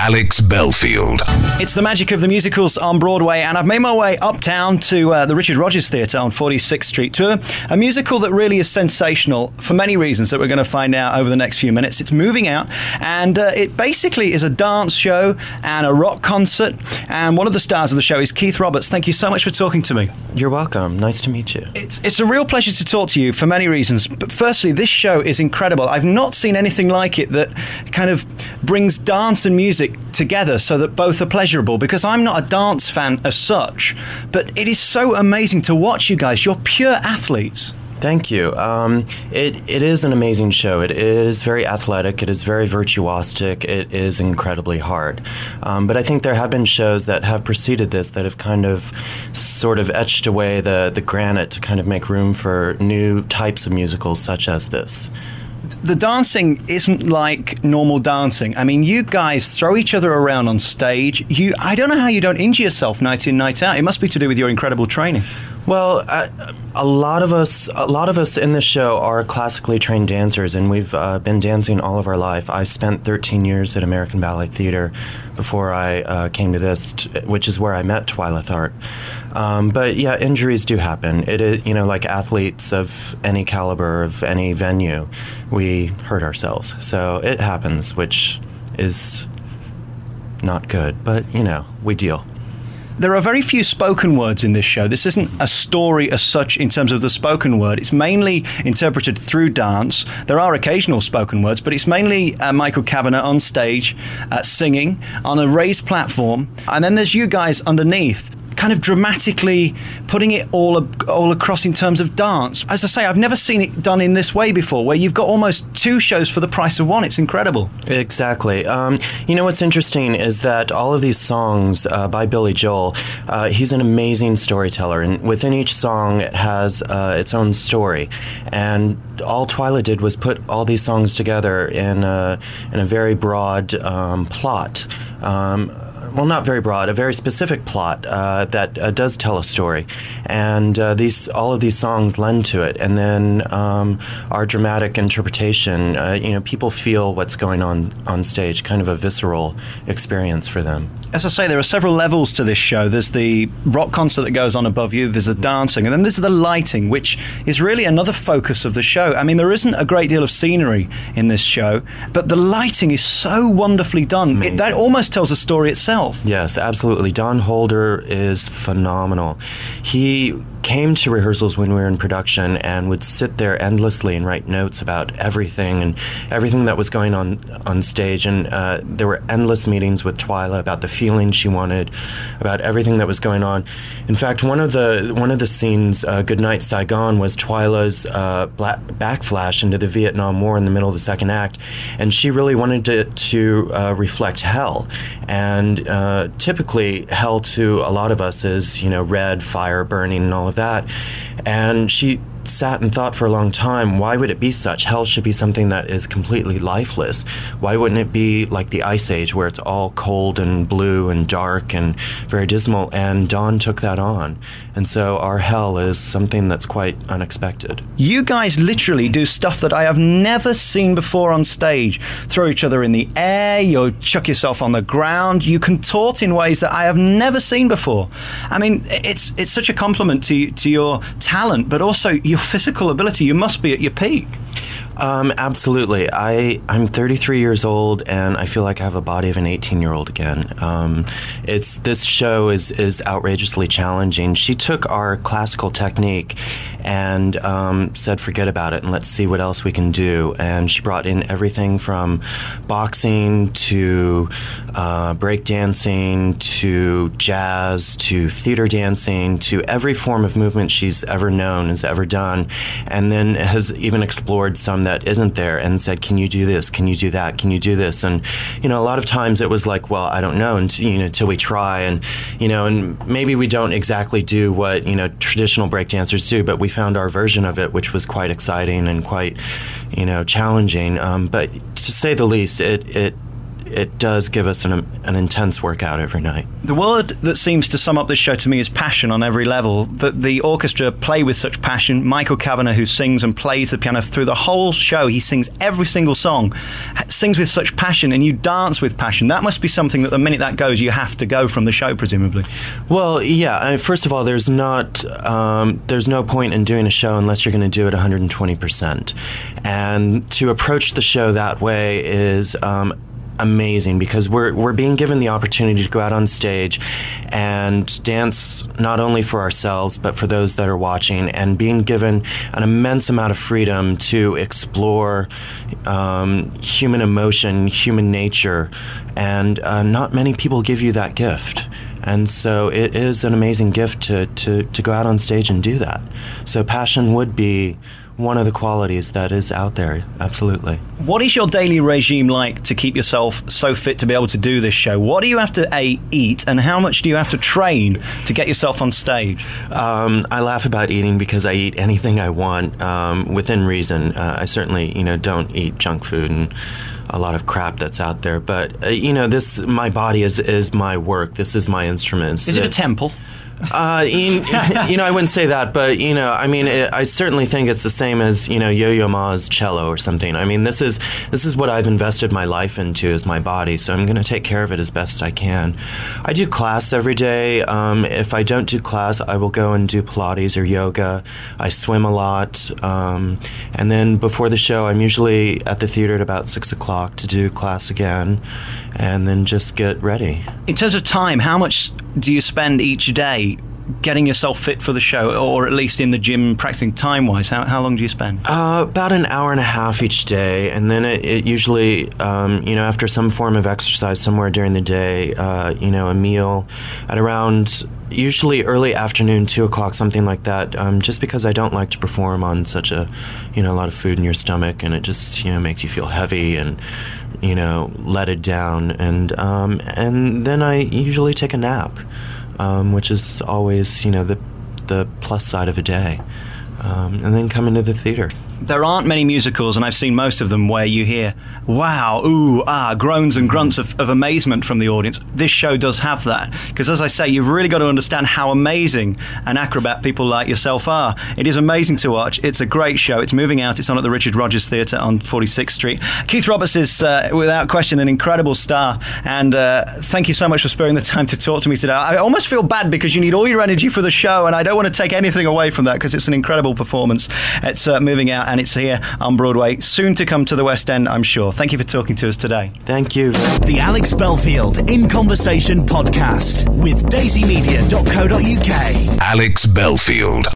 Alex Belfield. It's the magic of the musicals on Broadway, and I've made my way uptown to the Richard Rogers Theatre on 46th Street to a musical that really is sensational for many reasons that we're going to find out over the next few minutes. It's Moving Out, and it basically is a dance show and a rock concert, and one of the stars of the show is Keith Roberts. Thank you so much for talking to me. You're welcome. Nice to meet you. It's a real pleasure to talk to you for many reasons, but firstly, this show is incredible. I've not seen anything like it that kind of brings dance and music together so that both are pleasurable, because I'm not a dance fan as such, but it is so amazing to watch you guys. You're pure athletes. Thank you. It is an amazing show. It is very athletic. It is very virtuosic. It is incredibly hard. But I think there have been shows that have preceded this that have kind of sort of etched away the granite to kind of make room for new types of musicals such as this. The dancing isn't like normal dancing. I mean, you guys throw each other around on stage. I don't know how you don't injure yourself night in, night out. It must be to do with your incredible training. Well, a lot of us in this show are classically trained dancers, and we've been dancing all of our life. I spent 13 years at American Ballet Theater before I came to this, which is where I met Twyla Tharp. But yeah, injuries do happen. It is, like athletes of any caliber, of any venue, we hurt ourselves. So it happens, which is not good, but we deal. There are very few spoken words in this show. This isn't a story as such in terms of the spoken word. It's mainly interpreted through dance. There are occasional spoken words, but it's mainly Michael Kavanagh on stage singing on a raised platform. And then there's you guys underneath, kind of dramatically putting it all across in terms of dance. As I say, I've never seen it done in this way before, where you've got almost two shows for the price of one. It's incredible. Exactly. What's interesting is that all of these songs by Billy Joel, he's an amazing storyteller, and within each song it has its own story. And all Twyla did was put all these songs together in a very broad plot. Well, not very broad, a very specific plot that does tell a story, and all of these songs lend to it. And then our dramatic interpretation, people feel what's going on stage, kind of a visceral experience for them. As I say, there are several levels to this show. There's the rock concert that goes on above you, there's the dancing, and then there's the lighting, which is really another focus of the show. I mean, there isn't a great deal of scenery in this show, but the lighting is so wonderfully done. That almost tells a story itself. Yes, absolutely. Don Holder is phenomenal. He came to rehearsals when we were in production and would sit there endlessly and write notes about everything that was going on stage. And there were endless meetings with Twyla about the feeling she wanted, about everything that was going on. In fact, one of the scenes, Goodnight Saigon, was Twyla's backflash into the Vietnam War in the middle of the second act, and she really wanted to reflect hell. And typically, hell to a lot of us is red, fire, burning, and all of that. And she sat and thought for a long time, why would it be such? Hell should be something that is completely lifeless. Why wouldn't it be like the Ice Age, where it's all cold and blue and dark and very dismal? And Dawn took that on. And so our hell is something that's quite unexpected. You guys literally do stuff that I have never seen before on stage. Throw each other in the air, you chuck yourself on the ground, you contort in ways that I have never seen before. I mean, it's such a compliment to your talent, but also your physical ability. You must be at your peak. Absolutely. I'm 33 years old, and I feel like I have a body of an 18-year-old again. This show is outrageously challenging. She took our classical technique and said, forget about it, and let's see what else we can do. And she brought in everything from boxing to breakdancing to jazz to theater dancing to every form of movement she's ever known, has ever done, and then has even explored some that isn't there and said, can you do this? Can you do that? Can you do this? And, a lot of times it was like, well, I don't know until we try. And, and maybe we don't exactly do what, traditional breakdancers do, but we found our version of it, which was quite exciting and quite, challenging. But to say the least, it it does give us an intense workout every night. The word that seems to sum up this show to me is passion on every level. The orchestra play with such passion. Michael Kavanagh, who sings and plays the piano through the whole show, he sings every single song, sings with such passion, and you dance with passion. That must be something that the minute that goes, you have to go from the show, presumably. Well, yeah. First of all, there's no point in doing a show unless you're going to do it 120%. And to approach the show that way is amazing, because we're being given the opportunity to go out on stage and dance not only for ourselves but for those that are watching, and being given an immense amount of freedom to explore human emotion, human nature, and not many people give you that gift. And so it is an amazing gift to go out on stage and do that. So passion would be one of the qualities that is out there, absolutely. What is your daily regime like to keep yourself so fit to be able to do this show? What do you have to eat, and how much do you have to train to get yourself on stage? I laugh about eating because I eat anything I want within reason. I certainly, don't eat junk food and a lot of crap that's out there. But my body is my work. This is my instruments. Is it a temple? I wouldn't say that, but I certainly think it's the same as Yo-Yo Ma's cello or something. I mean, this is what I've invested my life into, is my body. So I'm going to take care of it as best as I can. I do class every day. If I don't do class, I will go and do Pilates or yoga. I swim a lot, and then before the show, I'm usually at the theater at about 6 o'clock to do class again, and then just get ready. In terms of time, how much do you spend each day getting yourself fit for the show, or at least in the gym practicing time-wise? How long do you spend? About an hour and a half each day, and then it usually, after some form of exercise somewhere during the day, a meal at around usually early afternoon, 2 o'clock, something like that, just because I don't like to perform on such a lot of food in your stomach, and it just, makes you feel heavy and, letted down. And then I usually take a nap, which is always, the plus side of a day, and then come into the theater. There aren't many musicals, and I've seen most of them, where you hear, wow, ooh, ah, groans and grunts of amazement from the audience. This show does have that, because as I say, you've really got to understand how amazing an acrobat people like yourself are. It is amazing to watch. It's a great show. It's moving out. It's on at the Richard Rogers Theatre on 46th Street. Keith Roberts is, without question, an incredible star, and thank you so much for sparing the time to talk to me today. I almost feel bad because you need all your energy for the show, and I don't want to take anything away from that, because it's an incredible performance. It's moving out, and it's here on Broadway, soon to come to the West End, I'm sure. Thank you for talking to us today. Thank you. The Alex Belfield In Conversation podcast with daisymedia.co.uk. Alex Belfield.